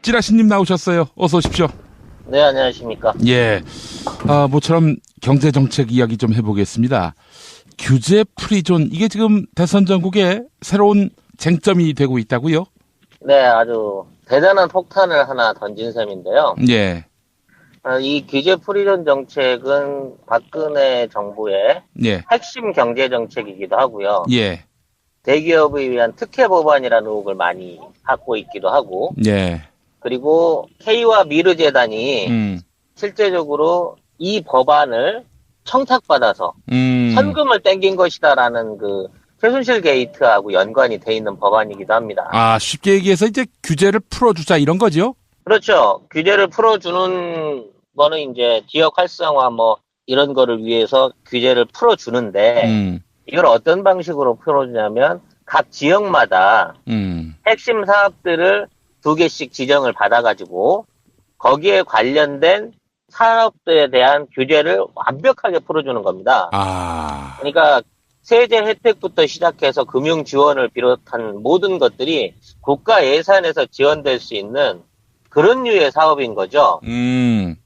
찌라시님 나오셨어요. 어서 오십시오. 네, 안녕하십니까. 예. 모처럼 경제정책 이야기 좀 해보겠습니다. 규제 프리존, 이게 지금 대선 전국에 새로운 쟁점이 되고 있다고요? 네, 아주 대단한 폭탄을 하나 던진 셈인데요. 예. 이 규제 프리존 정책은 박근혜 정부의 예. 핵심 경제 정책이기도 하고요. 예. 대기업을 위한 특혜 법안이라는 의혹을 많이 갖고 있기도 하고, 예. 그리고 K와 미르 재단이 실제적으로 이 법안을 청탁받아서 현금을 땡긴 것이다라는 그 최순실 게이트하고 연관이 돼 있는 법안이기도 합니다. 쉽게 얘기해서 이제 규제를 풀어주자 이런 거죠? 그렇죠. 규제를 풀어주는 거는 이제 지역 활성화 뭐 이런 거를 위해서 규제를 풀어주는데 이걸 어떤 방식으로 풀어주냐면 각 지역마다 핵심 사업들을 2개씩 지정을 받아가지고 거기에 관련된 사업들에 대한 규제를 완벽하게 풀어주는 겁니다. 그러니까 세제 혜택부터 시작해서 금융 지원을 비롯한 모든 것들이 국가 예산에서 지원될 수 있는 그런 류의 사업인 거죠.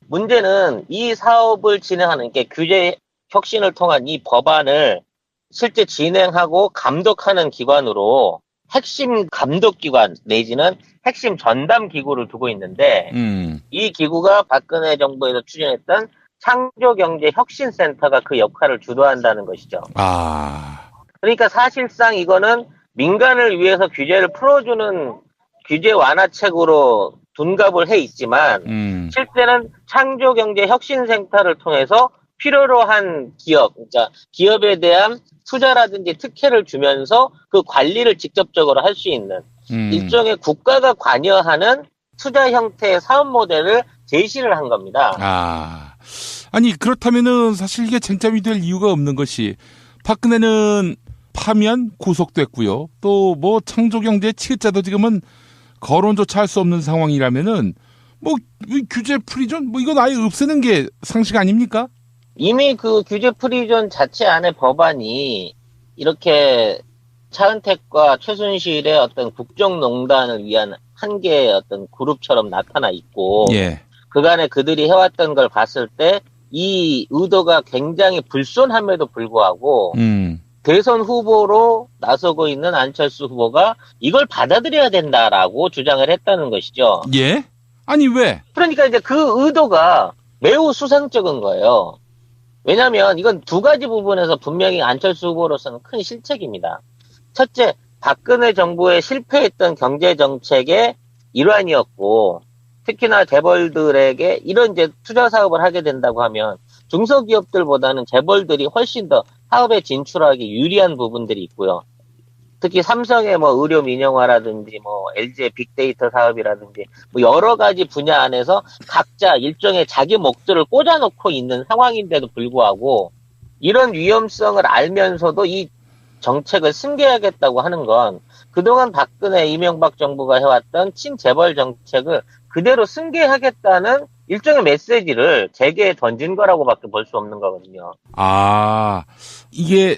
문제는 이 사업을 진행하는 게 규제 혁신을 통한 이 법안을 실제 진행하고 감독하는 기관으로 핵심 감독기관 내지는 핵심 전담기구를 두고 있는데 이 기구가 박근혜 정부에서 추진했던 창조경제혁신센터가 그 역할을 주도한다는 것이죠. 그러니까 사실상 이거는 민간을 위해서 규제를 풀어주는 규제 완화책으로 둔갑을 해 있지만 실제는 창조경제혁신센터를 통해서 필요로 한 기업, 그러니까 기업에 대한 투자라든지 특혜를 주면서 그 관리를 직접적으로 할 수 있는 일종의 국가가 관여하는 투자 형태의 사업 모델을 제시를 한 겁니다. 아니 그렇다면은 사실 이게 쟁점이 될 이유가 없는 것이 박근혜는 파면 구속됐고요. 또 뭐 창조경제 치읓자도 지금은 거론조차 할 수 없는 상황이라면은 뭐 규제 프리존 뭐 이건 아예 없애는 게 상식 아닙니까? 이미 그 규제 프리존 자체 안에 법안이 이렇게 차은택과 최순실의 어떤 국정농단을 위한 한 개의 어떤 그룹처럼 나타나 있고 그간에 그들이 해왔던 걸 봤을 때 이 의도가 굉장히 불손함에도 불구하고 대선 후보로 나서고 있는 안철수 후보가 이걸 받아들여야 된다라고 주장을 했다는 것이죠. 예? 아니 왜? 그러니까 이제 그 의도가 매우 수상쩍은 거예요. 왜냐하면 이건 두 가지 부분에서 분명히 안철수 후보로서는 큰 실책입니다. 첫째, 박근혜 정부의 실패했던 경제정책의 일환이었고 특히나 재벌들에게 이런 이제 투자 사업을 하게 된다고 하면 중소기업들보다는 재벌들이 훨씬 더 사업에 진출하기 유리한 부분들이 있고요. 특히 삼성의 뭐 의료 민영화라든지 뭐 LG의 빅데이터 사업이라든지 뭐 여러 가지 분야 안에서 각자 일종의 자기 목줄을 꽂아놓고 있는 상황인데도 불구하고 이런 위험성을 알면서도 이 정책을 승계하겠다고 하는 건 그동안 박근혜 이명박 정부가 해왔던 친재벌 정책을 그대로 승계하겠다는 일종의 메시지를 재계에 던진 거라고밖에 볼 수 없는 거거든요. 이게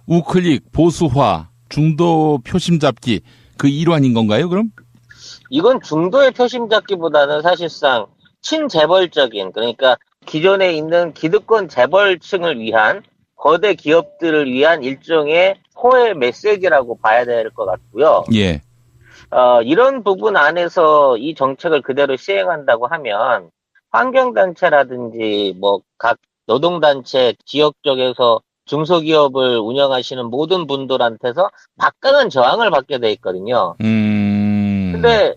우클릭, 보수화, 중도 표심 잡기 그 일환인 건가요, 그럼? 이건 중도의 표심 잡기보다는 사실상 친재벌적인, 그러니까 기존에 있는 기득권 재벌층을 위한 거대 기업들을 위한 일종의 호혜 메시지라고 봐야 될 것 같고요. 예. 이런 부분 안에서 이 정책을 그대로 시행한다고 하면 환경단체라든지 뭐 각 노동단체 지역 쪽에서 중소기업을 운영하시는 모든 분들한테서 막강한 저항을 받게 돼 있거든요. 근데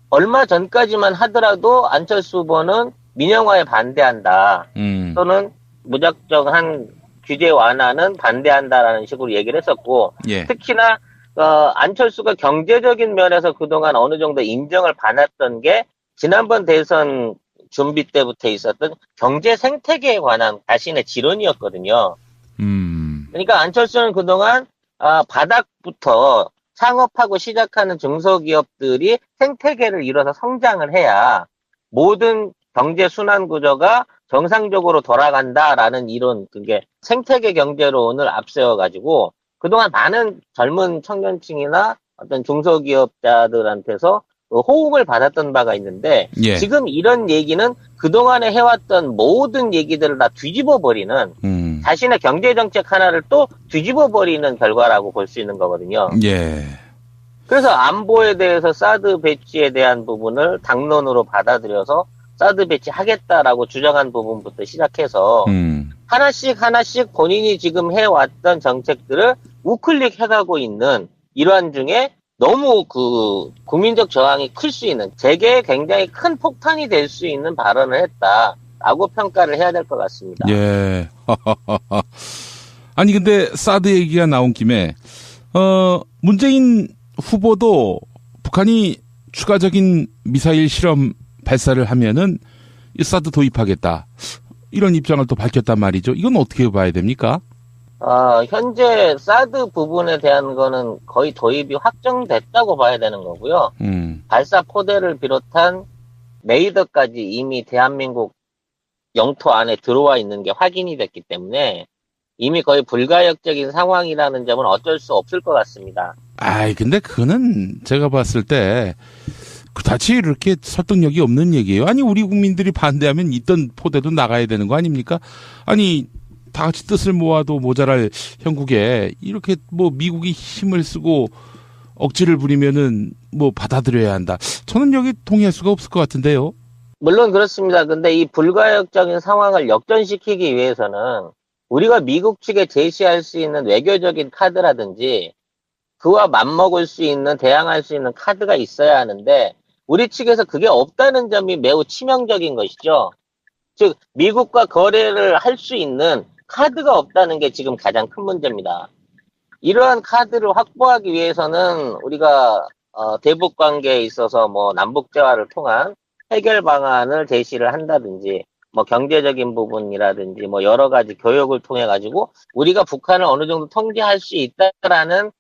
얼마 전까지만 하더라도 안철수 후보는 민영화에 반대한다. 또는 무작정한 규제 완화는 반대한다라는 식으로 얘기를 했었고 특히나 안철수가 경제적인 면에서 그동안 어느 정도 인정을 받았던 게 지난번 대선 준비 때부터 있었던 경제 생태계에 관한 자신의 지론이었거든요. 그러니까 안철수는 그동안 바닥부터 창업하고 시작하는 중소기업들이 생태계를 이뤄서 성장을 해야 모든 경제 순환 구조가 정상적으로 돌아간다라는 이론, 그게 생태계 경제론을 앞세워가지고 그동안 많은 젊은 청년층이나 어떤 중소기업자들한테서 호응을 받았던 바가 있는데 예. 지금 이런 얘기는 그동안에 해왔던 모든 얘기들을 다 뒤집어버리는 자신의 경제정책 하나를 또 뒤집어버리는 결과라고 볼 수 있는 거거든요. 예. 그래서 안보에 대해서 사드 배치에 대한 부분을 당론으로 받아들여서 사드 배치하겠다라고 주장한 부분부터 시작해서 하나씩 본인이 지금 해왔던 정책들을 우클릭 해가고 있는 일환 중에 너무 그 국민적 저항이 클 수 있는 재계에 굉장히 큰 폭탄이 될 수 있는 발언을 했다라고 평가를 해야 될 것 같습니다. 예. 아니 근데 사드 얘기가 나온 김에 문재인 후보도 북한이 추가적인 미사일 실험 발사를 하면은 이 사드 도입하겠다 이런 입장을 또 밝혔단 말이죠. 이건 어떻게 봐야 됩니까? 현재 사드 부분에 대한 거는 거의 도입이 확정됐다고 봐야 되는 거고요. 발사 포대를 비롯한 레이더까지 이미 대한민국 영토 안에 들어와 있는 게 확인이 됐기 때문에 이미 거의 불가역적인 상황이라는 점은 어쩔 수 없을 것 같습니다. 근데 그거는 제가 봤을 때 그다지 이렇게 설득력이 없는 얘기예요. 아니 우리 국민들이 반대하면 있던 포대도 나가야 되는 거 아닙니까? 아니 다 같이 뜻을 모아도 모자랄 형국에 이렇게 뭐 미국이 힘을 쓰고 억지를 부리면은 뭐 받아들여야 한다. 저는 여기 동의할 수가 없을 것 같은데요. 물론 그렇습니다. 근데 이 불가역적인 상황을 역전시키기 위해서는 우리가 미국 측에 제시할 수 있는 외교적인 카드라든지 그와 맞먹을 수 있는, 대항할 수 있는 카드가 있어야 하는데 우리 측에서 그게 없다는 점이 매우 치명적인 것이죠. 즉 미국과 거래를 할 수 있는 카드가 없다는 게 지금 가장 큰 문제입니다. 이러한 카드를 확보하기 위해서는 우리가 대북 관계에 있어서 뭐 남북 대화를 통한 해결 방안을 제시를 한다든지 뭐 경제적인 부분이라든지 뭐 여러 가지 교역을 통해 가지고 우리가 북한을 어느 정도 통제할 수 있다라는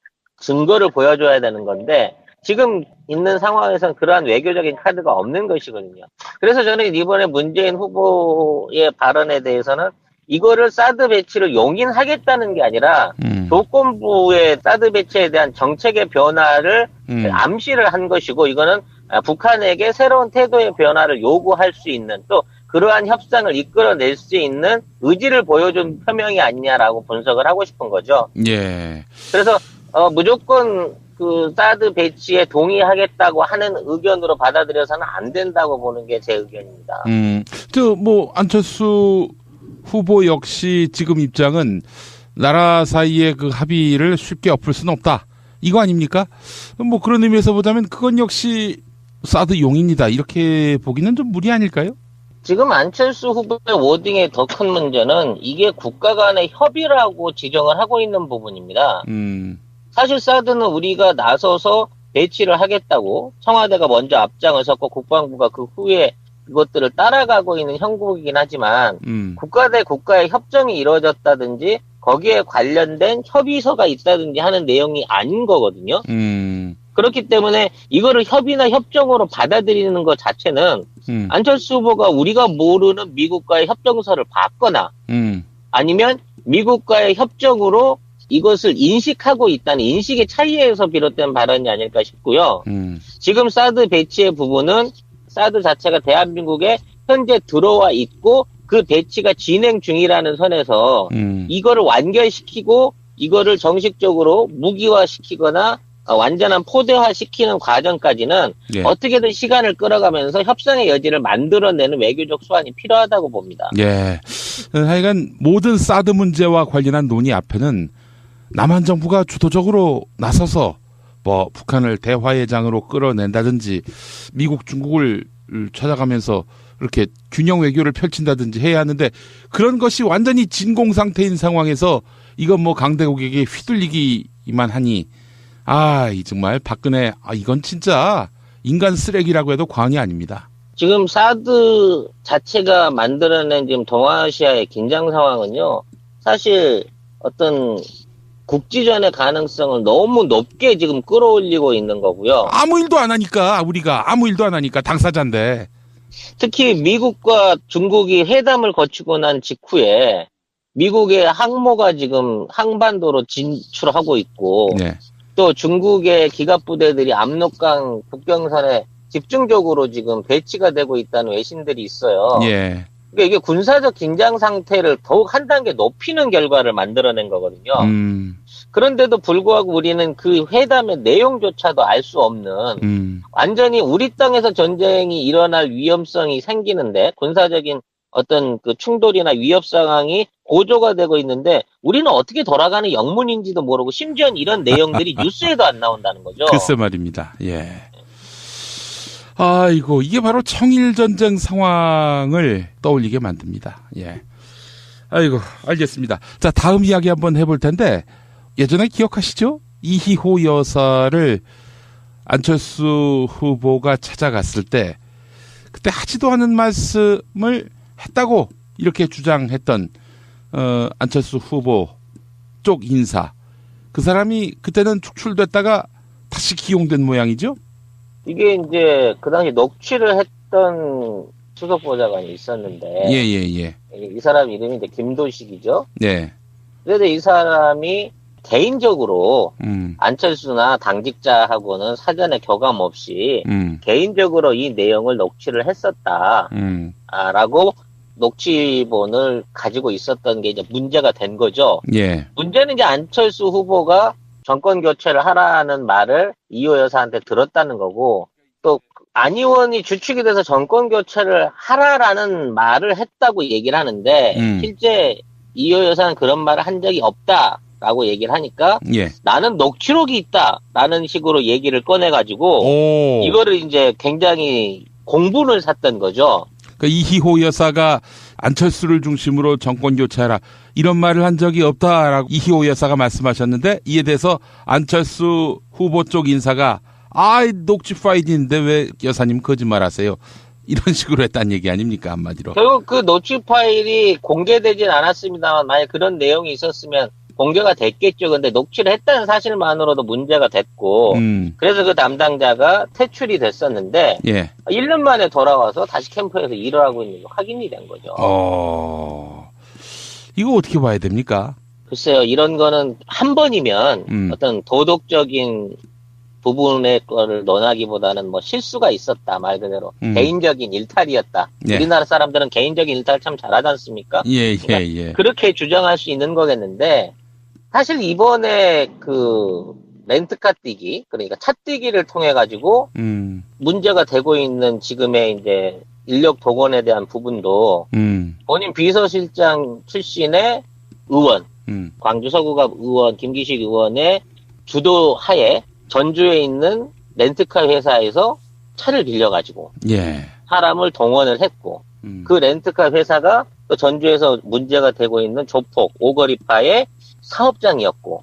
증거를 보여줘야 되는 건데 지금 있는 상황에서는 그러한 외교적인 카드가 없는 것이거든요. 그래서 저는 이번에 문재인 후보의 발언에 대해서는 이거를 사드 배치를 용인하겠다는 게 아니라 조건부의 사드 배치에 대한 정책의 변화를 암시를 한 것이고 이거는 북한에게 새로운 태도의 변화를 요구할 수 있는 또 그러한 협상을 이끌어낼 수 있는 의지를 보여준 표명이 아니냐라고 분석을 하고 싶은 거죠. 예. 그래서 무조건 그 사드 배치에 동의하겠다고 하는 의견으로 받아들여서는 안 된다고 보는 게 제 의견입니다. 안철수 후보 역시 지금 입장은 나라 사이의 그 합의를 쉽게 엎을 수는 없다. 이거 아닙니까? 뭐 그런 의미에서 보자면 그건 역시 사드 용인이다. 이렇게 보기는 좀 무리 아닐까요? 지금 안철수 후보의 워딩의 더 큰 문제는 이게 국가 간의 협의라고 지정을 하고 있는 부분입니다. 사실 사드는 우리가 나서서 배치를 하겠다고 청와대가 먼저 앞장을 섰고 국방부가 그 후에 그것들을 따라가고 있는 형국이긴 하지만 국가 대 국가의 협정이 이루어졌다든지 거기에 관련된 협의서가 있다든지 하는 내용이 아닌 거거든요. 그렇기 때문에 이거를 협의나 협정으로 받아들이는 것 자체는 안철수 후보가 우리가 모르는 미국과의 협정서를 봤거나 아니면 미국과의 협정으로 이것을 인식하고 있다는 인식의 차이에서 비롯된 발언이 아닐까 싶고요. 지금 사드 배치의 부분은 사드 자체가 대한민국에 현재 들어와 있고 그 배치가 진행 중이라는 선에서 이거를 완결시키고 이거를 정식적으로 무기화시키거나 완전한 포대화시키는 과정까지는 어떻게든 시간을 끌어가면서 협상의 여지를 만들어내는 외교적 수완이 필요하다고 봅니다. 예. 하여간 모든 사드 문제와 관련한 논의 앞에는 남한 정부가 주도적으로 나서서 뭐 북한을 대화의 장으로 끌어낸다든지 미국 중국을 찾아가면서 이렇게 균형 외교를 펼친다든지 해야 하는데 그런 것이 완전히 진공 상태인 상황에서 이건 뭐 강대국에게 휘둘리기만 하니 이 정말 박근혜 이건 진짜 인간 쓰레기라고 해도 과언이 아닙니다. 지금 사드 자체가 만들어낸 지금 동아시아의 긴장 상황은요. 사실 어떤 국지전의 가능성을 너무 높게 지금 끌어올리고 있는 거고요. 아무 일도 안 하니까 우리가 아무 일도 안 하니까 당사자인데. 특히 미국과 중국이 회담을 거치고 난 직후에 미국의 항모가 지금 항반도로 진출하고 있고 또 중국의 기갑부대들이 압록강 국경선에 집중적으로 지금 배치가 되고 있다는 외신들이 있어요. 예. 그러니까 이게 군사적 긴장 상태를 더욱 한 단계 높이는 결과를 만들어낸 거거든요. 그런데도 불구하고 우리는 그 회담의 내용조차도 알 수 없는 완전히 우리 땅에서 전쟁이 일어날 위험성이 생기는데 군사적인 어떤 그 충돌이나 위협 상황이 고조가 되고 있는데 우리는 어떻게 돌아가는 영문인지도 모르고 심지어 이런 내용들이 뉴스에도 안 나온다는 거죠. 글쎄 말입니다. 예. 아이고, 이게 바로 청일전쟁 상황을 떠올리게 만듭니다. 예. 아이고, 알겠습니다. 자, 다음 이야기 한번 해볼 텐데, 예전에 기억하시죠? 이희호 여사를 안철수 후보가 찾아갔을 때, 그때 하지도 않은 말씀을 했다고 이렇게 주장했던, 안철수 후보 쪽 인사. 그 사람이 그때는 축출됐다가 다시 기용된 모양이죠? 이게 이제 그 당시 녹취를 했던 수석보좌관이 있었는데 예. 이 사람 이름이 이제 김도식이죠. 네. 그래서 이 사람이 개인적으로 안철수나 당직자하고는 사전에 교감 없이 개인적으로 이 내용을 녹취를 했었다라고 녹취본을 가지고 있었던 게 이제 문제가 된 거죠. 예. 문제는 이제 안철수 후보가 정권 교체를 하라는 말을 이호 여사한테 들었다는 거고, 또 안 의원이 주축이 돼서 정권 교체를 하라라는 말을 했다고 얘기를 하는데 실제 이호 여사는 그런 말을 한 적이 없다라고 얘기를 하니까 예. 나는 녹취록이 있다라는 식으로 얘기를 꺼내가지고 이거를 이제 굉장히 공분을 샀던 거죠. 그 이희호 여사가 안철수를 중심으로 정권 교체하라 이런 말을 한 적이 없다라고 이희호 여사가 말씀하셨는데 이에 대해서 안철수 후보 쪽 인사가 녹취 파일인데 왜 여사님 거짓말하세요? 이런 식으로 했다는 얘기 아닙니까, 한마디로? 결국 그 녹취 파일이 공개되진 않았습니다만 만약 그런 내용이 있었으면 공개가 됐겠죠. 근데 녹취를 했다는 사실만으로도 문제가 됐고 그래서 그 담당자가 퇴출이 됐었는데 예. 1년 만에 돌아와서 다시 캠프에서 일을 하고 있는 게 확인이 된 거죠. 이거 어떻게 봐야 됩니까? 글쎄요. 이런 거는 한 번이면 어떤 도덕적인 부분의 거를 논하기보다는 뭐 실수가 있었다 말 그대로 개인적인 일탈이었다. 예. 우리나라 사람들은 개인적인 일탈 참 잘하지 않습니까? 예. 그렇게 주장할 수 있는 거겠는데 사실 이번에 그 렌트카 뛰기 그러니까 차 뛰기를 통해 가지고 문제가 되고 있는 지금의 이제 인력 동원에 대한 부분도 본인 비서실장 출신의 의원 광주 서구갑 의원 김기식 의원의 주도하에 전주에 있는 렌트카 회사에서 차를 빌려가지고 예. 사람을 동원을 했고 그 렌트카 회사가 또 전주에서 문제가 되고 있는 조폭 오거리파의 사업장이었고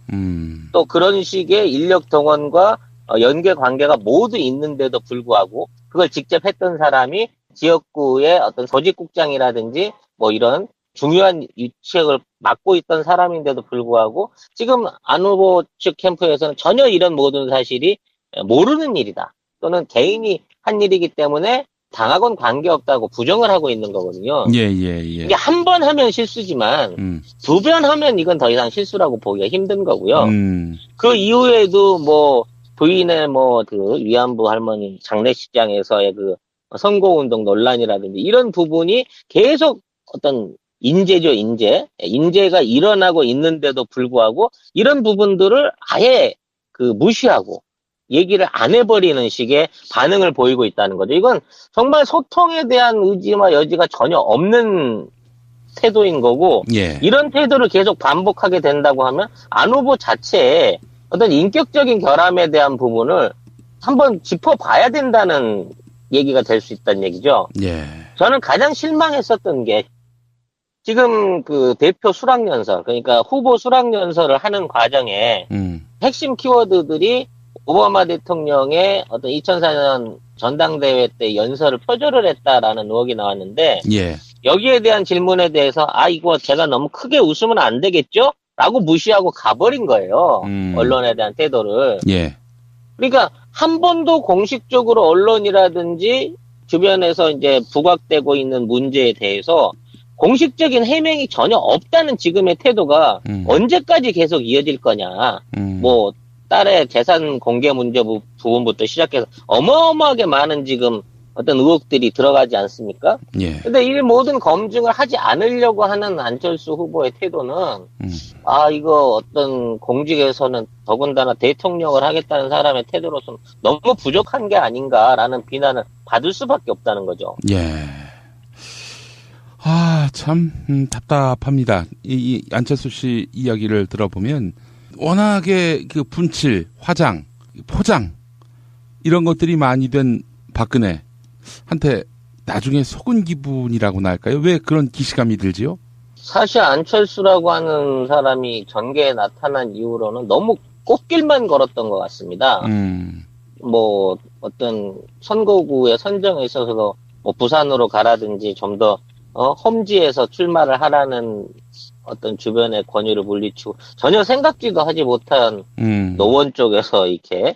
또 그런 식의 인력 동원과 연계 관계가 모두 있는데도 불구하고 그걸 직접 했던 사람이 지역구의 어떤 조직국장이라든지 뭐 이런 중요한 위치를 맡고 있던 사람인데도 불구하고 지금 안 후보 측 캠프에서는 전혀 이런 모든 사실이 모르는 일이다. 또는 개인이 한 일이기 때문에 당하고는 관계없다고 부정을 하고 있는 거거든요. 예. 이게 한 번 하면 실수지만 두 번 하면 이건 더 이상 실수라고 보기가 힘든 거고요. 그 이후에도 뭐 부인의 뭐 그 위안부 할머니 장례식장에서의 그 선거운동 논란이라든지 이런 부분이 계속 어떤 인재죠, 인재가 일어나고 있는데도 불구하고 이런 부분들을 아예 그 무시하고 얘기를 안 해버리는 식의 반응을 보이고 있다는 거죠. 이건 정말 소통에 대한 의지와 여지가 전혀 없는 태도인 거고 예. 이런 태도를 계속 반복하게 된다고 하면 안 후보 자체에 어떤 인격적인 결함에 대한 부분을 한번 짚어봐야 된다는 얘기가 될 수 있다는 얘기죠. 예. 저는 가장 실망했었던 게 지금 그 대표 수락연설, 그러니까 후보 수락연설을 하는 과정에 핵심 키워드들이 오바마 대통령의 어떤 2004년 전당대회 때 연설을 표절을 했다라는 의혹이 나왔는데 예. 여기에 대한 질문에 대해서 이거 제가 너무 크게 웃으면 안 되겠죠? 라고 무시하고 가버린 거예요. 언론에 대한 태도를. 예. 그러니까 한 번도 공식적으로 언론이라든지 주변에서 이제 부각되고 있는 문제에 대해서 공식적인 해명이 전혀 없다는 지금의 태도가 언제까지 계속 이어질 거냐. 뭐 딸의 재산 공개 문제 부분부터 시작해서 어마어마하게 많은 지금 어떤 의혹들이 들어가지 않습니까? 예. 근데 이 모든 검증을 하지 않으려고 하는 안철수 후보의 태도는, 이거 어떤 공직에서는 더군다나 대통령을 하겠다는 사람의 태도로서는 너무 부족한 게 아닌가라는 비난을 받을 수밖에 없다는 거죠. 예. 참, 답답합니다. 이 안철수 씨 이야기를 들어보면, 워낙에 그 분칠, 화장, 포장, 이런 것들이 많이 된 박근혜, 한테 나중에 속은 기분이라고나 할까요? 왜 그런 기시감이 들지요? 사실 안철수라고 하는 사람이 전개에 나타난 이후로는 너무 꽃길만 걸었던 것 같습니다. 뭐 어떤 선거구의 선정에 있어서도 뭐 부산으로 가라든지 좀 더 험지에서 출마를 하라는 어떤 주변의 권유를 물리치고 전혀 생각지도 하지 못한 노원 쪽에서 이렇게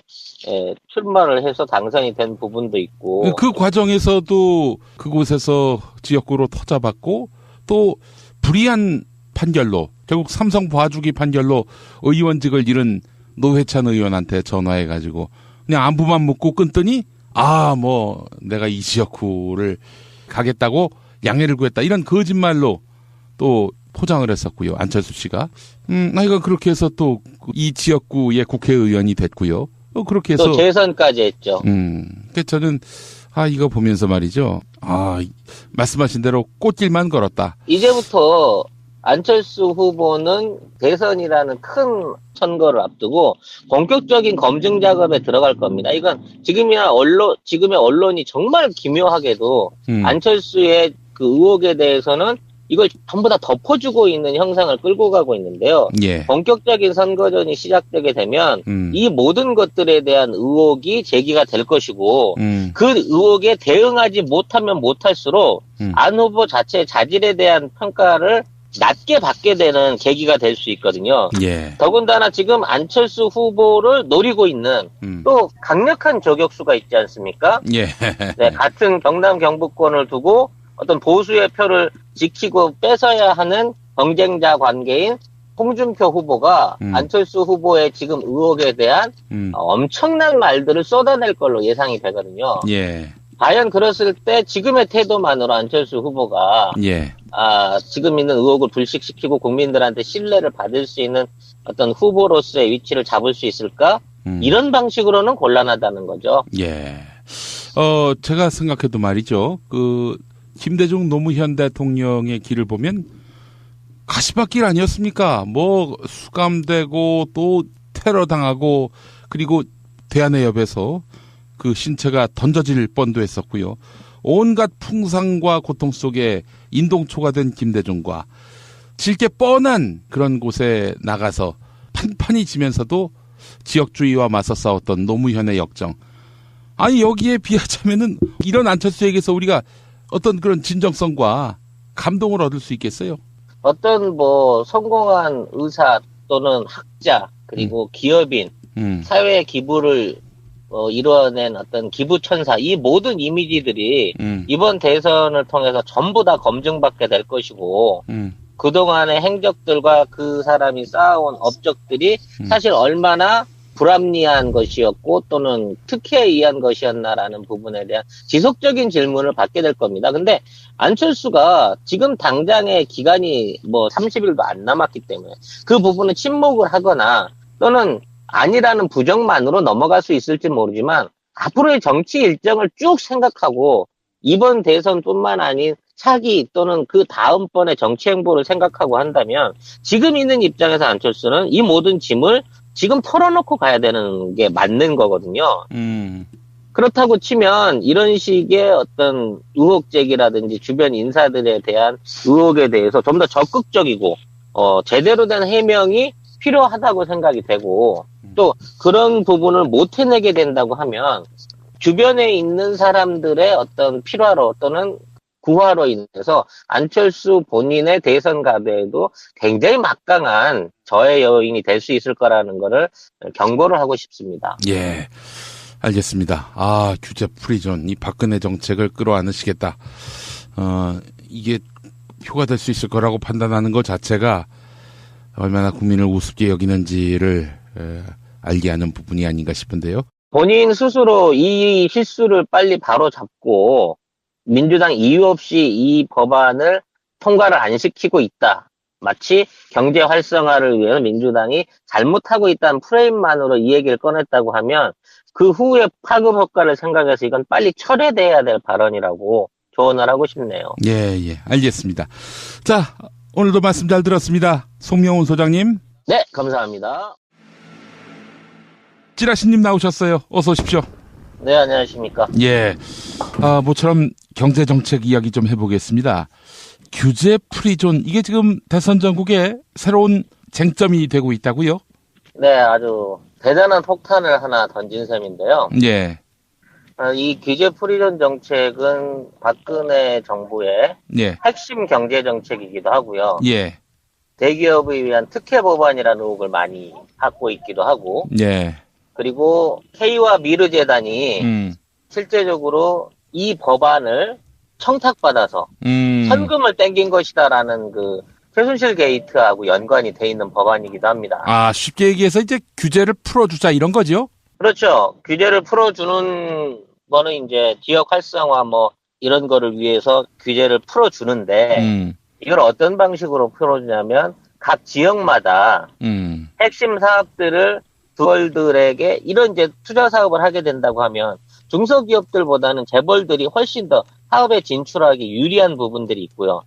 출마를 해서 당선이 된 부분도 있고, 그 과정에서도 그곳에서 지역구로 터잡았고 또 불이한 판결로 결국 삼성 봐주기 판결로 의원직을 잃은 노회찬 의원한테 전화해가지고 그냥 안부만 묻고 끊더니 뭐 내가 이 지역구를 가겠다고 양해를 구했다, 이런 거짓말로 또 포장을 했었고요. 안철수 씨가 이거 그렇게 해서 또 이 지역구의 국회의원이 됐고요. 그렇게 해서 또 재선까지 했죠. 그래서 저는 이거 보면서 말이죠. 말씀하신 대로 꽃길만 걸었다. 이제부터 안철수 후보는 대선이라는 큰 선거를 앞두고 본격적인 검증 작업에 들어갈 겁니다. 이건 지금의 언론이 정말 기묘하게도 안철수의 그 의혹에 대해서는 이걸 전부 다 덮어주고 있는 형상을 끌고 가고 있는데요. 예. 본격적인 선거전이 시작되게 되면 이 모든 것들에 대한 의혹이 제기가 될 것이고 그 의혹에 대응하지 못하면 못할수록 안 후보 자체의 자질에 대한 평가를 낮게 받게 되는 계기가 될 수 있거든요. 예. 더군다나 지금 안철수 후보를 노리고 있는 또 강력한 저격수가 있지 않습니까? 예. 네, 같은 경남 경북권을 두고 어떤 보수의 표를 지키고 뺏어야 하는 경쟁자 관계인 홍준표 후보가 안철수 후보의 지금 의혹에 대한 엄청난 말들을 쏟아낼 걸로 예상이 되거든요. 예. 과연 그랬을 때 지금의 태도만으로 안철수 후보가 예. 지금 있는 의혹을 불식시키고 국민들한테 신뢰를 받을 수 있는 어떤 후보로서의 위치를 잡을 수 있을까? 이런 방식으로는 곤란하다는 거죠. 예. 제가 생각해도 말이죠. 김대중 노무현 대통령의 길을 보면 가시밭길 아니었습니까? 뭐 수감되고 또 테러 당하고 그리고 대한해협에서 그 신체가 던져질 뻔도 했었고요. 온갖 풍상과 고통 속에 인동초가 된 김대중과 질게 뻔한 그런 곳에 나가서 판판이 지면서도 지역주의와 맞서 싸웠던 노무현의 역정. 여기에 비하자면은 이런 안철수에게서 우리가 어떤 그런 진정성과 감동을 얻을 수 있겠어요? 어떤 성공한 의사 또는 학자 그리고 기업인, 사회의 기부를 이뤄낸 어떤 기부천사, 이 모든 이미지들이 이번 대선을 통해서 전부 다 검증받게 될 것이고 그동안의 행적들과 그 사람이 쌓아온 업적들이 사실 얼마나 불합리한 것이었고 또는 특혜에 의한 것이었나라는 부분에 대한 지속적인 질문을 받게 될 겁니다. 근데 안철수가 지금 당장의 기간이 30일도 안 남았기 때문에 그 부분은 침묵을 하거나 또는 아니라는 부정만으로 넘어갈 수 있을지 모르지만 앞으로의 정치 일정을 쭉 생각하고 이번 대선뿐만 아닌 차기 또는 그 다음번의 정치 행보를 생각하고 한다면 지금 있는 입장에서 안철수는 이 모든 짐을 지금 털어놓고 가야 되는 게 맞는 거거든요. 그렇다고 치면 이런 식의 어떤 의혹 제기라든지 주변 인사들에 대한 의혹에 대해서 좀 더 적극적이고 제대로 된 해명이 필요하다고 생각이 되고 또 그런 부분을 못 해내게 된다고 하면 주변에 있는 사람들의 어떤 필화로 또는 구화로 인해서 안철수 본인의 대선 가대에도 굉장히 막강한 저해 요인이 될 수 있을 거라는 거를 경고를 하고 싶습니다. 예, 알겠습니다. 규제 프리존, 이 박근혜 정책을 끌어안으시겠다. 이게 표가 될 수 있을 거라고 판단하는 것 자체가 얼마나 국민을 우습게 여기는지를 알게 하는 부분이 아닌가 싶은데요. 본인 스스로 이 실수를 빨리 바로 잡고 민주당 이유 없이 이 법안을 통과를 안 시키고 있다. 마치 경제 활성화를 위해서 민주당이 잘못하고 있다는 프레임만으로 이 얘기를 꺼냈다고 하면 그 후에 파급 효과를 생각해서 이건 빨리 철회돼야 될 발언이라고 조언을 하고 싶네요. 예, 알겠습니다. 자, 오늘도 말씀 잘 들었습니다. 송명훈 소장님. 네, 감사합니다. 찌라시님 나오셨어요. 어서 오십시오. 네, 안녕하십니까. 예, 모처럼 경제정책 이야기 좀 해보겠습니다. 규제 프리존, 이게 지금 대선 전국에 새로운 쟁점이 되고 있다고요? 네, 아주 대단한 폭탄을 하나 던진 셈인데요. 예. 이 규제 프리존 정책은 박근혜 정부의 핵심 경제 정책이기도 하고요. 예. 대기업을 위한 특혜 법안이라는 의혹을 많이 갖고 있기도 하고. 예. 그리고 K와 미르 재단이 실제적으로 이 법안을 청탁받아서 현금을 땡긴 것이다라는 그 최순실 게이트하고 연관이 돼 있는 법안이기도 합니다. 아, 쉽게 얘기해서 이제 규제를 풀어주자 이런 거죠? 그렇죠. 규제를 풀어주는 거는 이제 지역 활성화 뭐 이런 거를 위해서 규제를 풀어주는데 이걸 어떤 방식으로 풀어주냐면 각 지역마다 핵심 사업들을 두벌들에게 이런 이제 투자 사업을 하게 된다고 하면 중소기업들보다는 재벌들이 훨씬 더 사업에 진출하기 유리한 부분들이 있고요.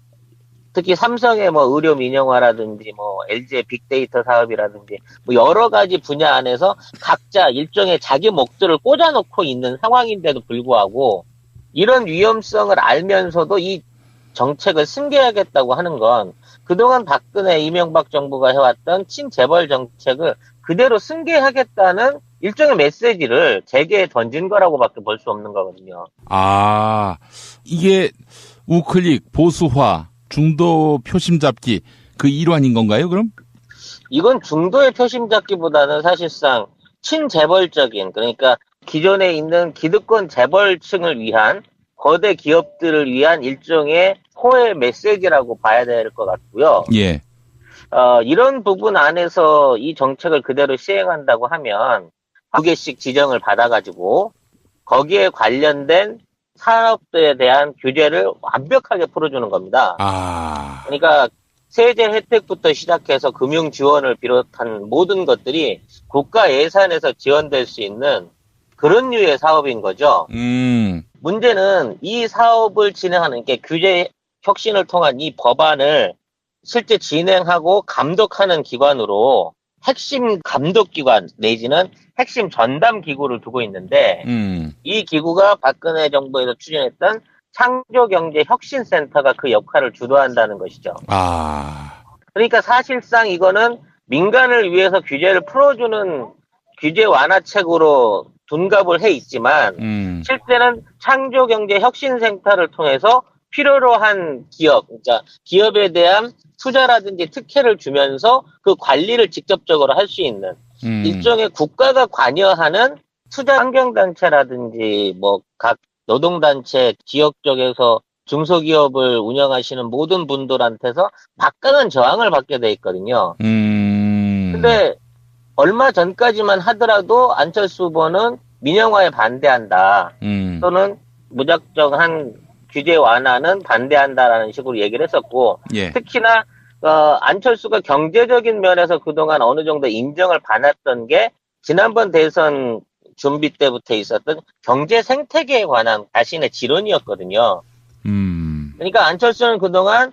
특히 삼성의 뭐 의료 민영화라든지 뭐 LG의 빅데이터 사업이라든지 뭐 여러 가지 분야 안에서 각자 일종의 자기 목줄을 꽂아놓고 있는 상황인데도 불구하고 이런 위험성을 알면서도 이 정책을 승계하겠다고 하는 건 그동안 박근혜 이명박 정부가 해왔던 친재벌 정책을 그대로 승계하겠다는 일종의 메시지를 재계에 던진 거라고밖에 볼 수 없는 거거든요. 아, 이게 우클릭, 보수화, 중도 표심 잡기 그 일환인 건가요, 그럼? 이건 중도의 표심 잡기보다는 사실상 친재벌적인, 그러니까 기존에 있는 기득권 재벌층을 위한 거대 기업들을 위한 일종의 호혜 메시지라고 봐야 될 것 같고요. 예. 이런 부분 안에서 이 정책을 그대로 시행한다고 하면 2개씩 지정을 받아가지고 거기에 관련된 산업들에 대한 규제를 완벽하게 풀어주는 겁니다. 아. 그러니까 세제 혜택부터 시작해서 금융 지원을 비롯한 모든 것들이 국가 예산에서 지원될 수 있는 그런 류의 사업인 거죠. 문제는 이 사업을 진행하는 게 규제 혁신을 통한 이 법안을 실제 진행하고 감독하는 기관으로 핵심 감독기관 내지는 핵심 전담기구를 두고 있는데 이 기구가 박근혜 정부에서 추진했던 창조경제혁신센터가 그 역할을 주도한다는 것이죠. 아. 그러니까 사실상 이거는 민간을 위해서 규제를 풀어주는 규제 완화책으로 둔갑을 해 있지만 실제는 창조경제혁신센터를 통해서 필요로 한 기업, 그러니까 기업에 대한 투자라든지 특혜를 주면서 그 관리를 직접적으로 할 수 있는 일종의 국가가 관여하는 투자 환경단체라든지 뭐 각 노동단체 지역 쪽에서 중소기업을 운영하시는 모든 분들한테서 막강한 저항을 받게 돼 있거든요. 근데 얼마 전까지만 하더라도 안철수 후보는 민영화에 반대한다. 또는 무작정한 규제 완화는 반대한다라는 식으로 얘기를 했었고 예. 특히나 안철수가 경제적인 면에서 그동안 어느 정도 인정을 받았던 게 지난번 대선 준비 때부터 있었던 경제 생태계에 관한 자신의 지론이었거든요. 그러니까 안철수는 그동안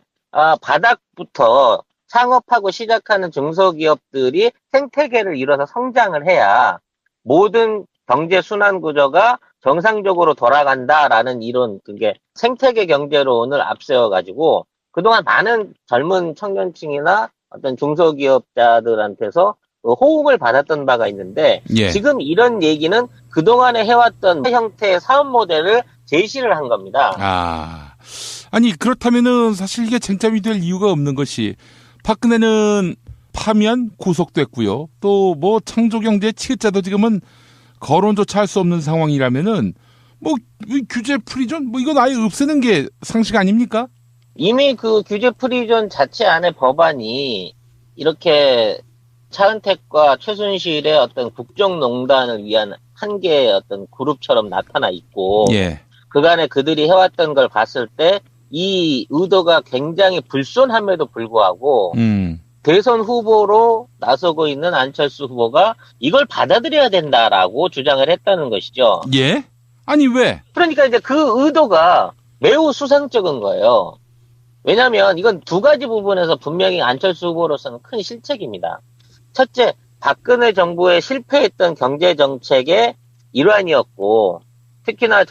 바닥부터 창업하고 시작하는 중소기업들이 생태계를 이뤄서 성장을 해야 모든 경제 순환 구조가 정상적으로 돌아간다라는 이론, 그게 생태계 경제론을 앞세워가지고 그동안 많은 젊은 청년층이나 어떤 중소기업자들한테서 호응을 받았던 바가 있는데 예. 지금 이런 얘기는 그동안에 해왔던 형태의 사업 모델을 제시를 한 겁니다. 아. 아니, 그렇다면은 사실 이게 쟁점이 될 이유가 없는 것이 박근혜는 파면 구속됐고요. 또 뭐 창조경제 치읓자도 지금은 거론조차 할 수 없는 상황이라면은 뭐 규제 프리존 뭐 이건 아예 없애는 게 상식 아닙니까? 이미 그 규제 프리존 자체 안에 법안이 이렇게 차은택과 최순실의 어떤 국정농단을 위한 한 개의 어떤 그룹처럼 나타나 있고, 예. 그간에 그들이 해왔던 걸 봤을 때 이 의도가 굉장히 불손함에도 불구하고 대선 후보로 나서고 있는 안철수 후보가 이걸 받아들여야 된다라고 주장을 했다는 것이죠. 예? 아니 왜? 그러니까 이제 그 의도가 매우 수상쩍은 거예요. 왜냐하면 이건 두 가지 부분에서 분명히 안철수 후보로서는 큰 실책입니다. 첫째, 박근혜 정부의 실패했던 경제 정책의 일환이었고, 특히나